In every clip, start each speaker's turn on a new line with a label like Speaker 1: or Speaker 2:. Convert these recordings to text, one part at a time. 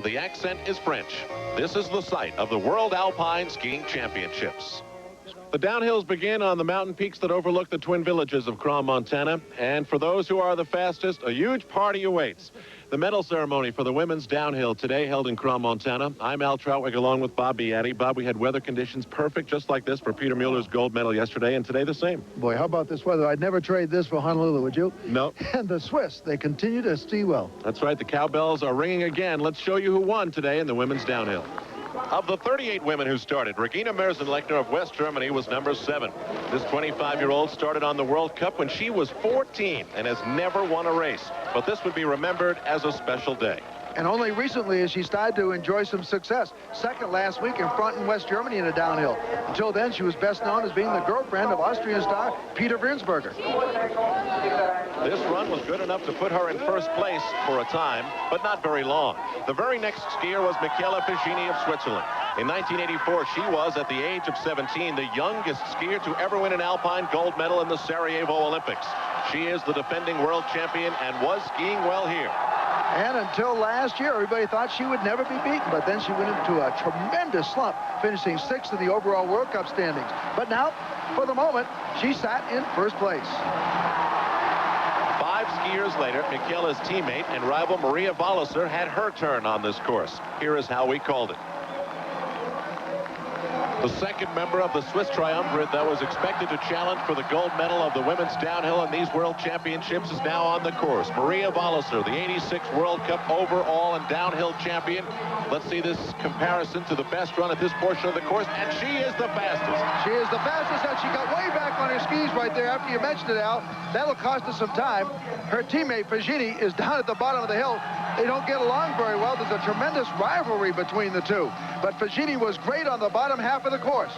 Speaker 1: the accent is French. This is the site of the World Alpine Skiing Championships. The downhills begin on the mountain peaks that overlook the twin villages of Crom, Montana. And for those who are the fastest, a huge party awaits. The medal ceremony for the women's downhill today held in Crom, Montana. I'm Al Troutwig along with Bob Beatty. Bob, we had weather conditions perfect just like this for Peter Mueller's gold medal yesterday, and today the same.
Speaker 2: Boy, how about this weather? I'd never trade this for Honolulu, would you?
Speaker 1: No.
Speaker 2: And the Swiss, they continue to ski well.
Speaker 1: That's right. The cowbells are ringing again. Let's show you who won today in the women's downhill. Of the 38 women who started, Regine Moesenlechner of West Germany was number 7. This 25-year-old started on the World Cup when she was 14 and has never won a race. But this would be remembered as a special day.
Speaker 2: And only recently has she started to enjoy some success. Second last week in front in West Germany in a downhill. Until then, she was best known as being the girlfriend of Austrian star Peter Winsberger.
Speaker 1: This run was good enough to put her in first place for a time, but not very long. The very next skier was Michaela Figini of Switzerland. In 1984, she was, at the age of 17, the youngest skier to ever win an Alpine gold medal in the Sarajevo Olympics. She is the defending world champion and was skiing well here.
Speaker 2: And until last year, everybody thought she would never be beaten, but then she went into a tremendous slump, finishing 6th in the overall World Cup standings. But now, for the moment, she sat in first place.
Speaker 1: 5 skiers later, Michaela's teammate and rival Maria Walliser had her turn on this course. Here is how we called it. The second member of the Swiss triumvirate that was expected to challenge for the gold medal of the women's downhill in these world championships is now on the course. Maria Walliser, the 86 World Cup overall and downhill champion. Let's see this comparison to the best run at this portion of the course, and she is the fastest.
Speaker 2: She is the fastest, and she got way back on her skis right there after you mentioned it, Al. That'll cost us some time. Her teammate, Figini, is down at the bottom of the hill. They don't get along very well. There's a tremendous rivalry between the two. But Figini was great on the bottom half of the course.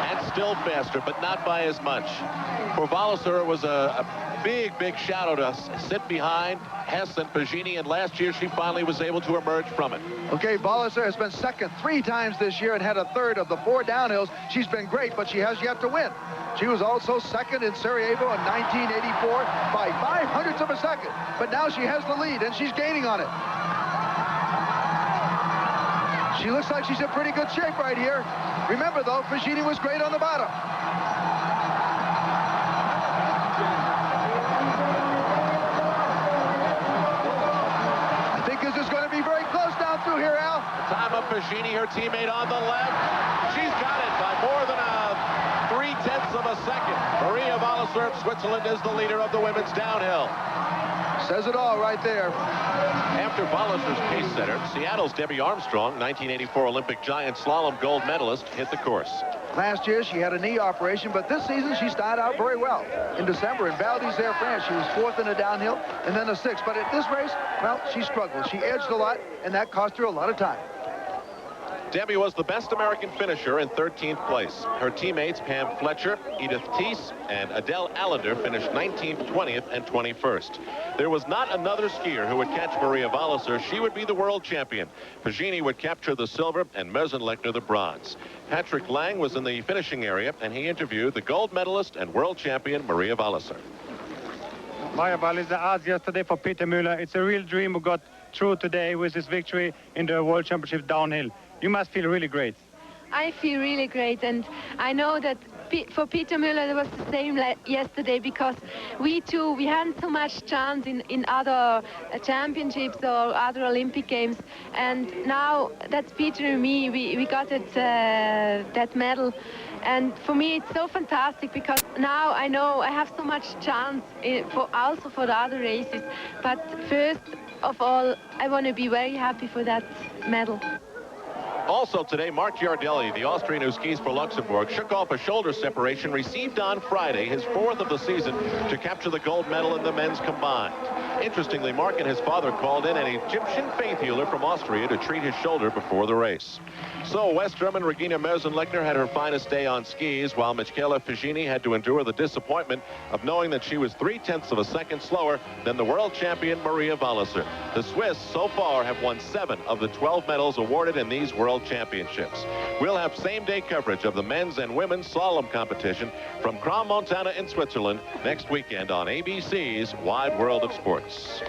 Speaker 1: And still faster, but not by as much. For Walliser, it was a big shadow to sit behind Hess and Figini, and last year she finally was able to emerge from it.
Speaker 2: Okay, Walliser has been second 3 times this year and had a third of the 4 downhills. She's been great, but she has yet to win. She was also second in Sarajevo in 1984 by 0.05 of a second. But now she has the lead, and she's gaining on it. She looks like she's in pretty good shape right here. Remember, though, Figini was great on the bottom. I think this is going to be very close down through here, Al.
Speaker 1: The time of Figini, her teammate on the left. She's got it by more than 0.3 of a second. Maria Walliser of Switzerland is the leader of the women's downhill.
Speaker 2: Says it all right there.
Speaker 1: After Walliser's pace setter, Seattle's Debbie Armstrong, 1984 Olympic giant slalom gold medalist, hit the course.
Speaker 2: Last year, she had a knee operation, but this season, she started out very well. In December, in Val d'Isère, France, she was 4th in a downhill and then a 6th. But at this race, well, she struggled. She edged a lot, and that cost her a lot of time.
Speaker 1: Debbie was the best American finisher in 13th place. Her teammates Pam Fletcher, Edith Thies, and Adele Allender finished 19th, 20th, and 21st. There was not another skier who would catch Maria Walliser. She would be the world champion. Figini would capture the silver and Moesenlechner the bronze. Patrick Lang was in the finishing area, and he interviewed the gold medalist and world champion Maria Walliser.
Speaker 3: Maria Walliser, as yesterday for Peter Mueller, it's a real dream who got through today with his victory in the World Championship downhill. You must feel really great.
Speaker 4: I feel really great, and I know that for Peter Mueller it was the same yesterday, because we hadn't so much chance in other championships or other Olympic games, and now that's Peter and me, we got it, that medal. And for me it's so fantastic, because now I know I have so much chance also for the other races. But first of all, I want to be very happy for that medal.
Speaker 1: Also today, Marc Girardelli, the Austrian who skis for Luxembourg, shook off a shoulder separation received on Friday, his 4th of the season, to capture the gold medal in the men's combined. Interestingly, Marc and his father called in an Egyptian faith healer from Austria to treat his shoulder before the race. So West German Regine Moesenlechner had her finest day on skis, while Michaela Figini had to endure the disappointment of knowing that she was 0.3 of a second slower than the world champion Maria Walliser. The Swiss so far have won 7 of the 12 medals awarded in these world championships. We'll have same-day coverage of the men's and women's slalom competition from Crom, Montana in Switzerland next weekend on ABC's Wide World of Sports.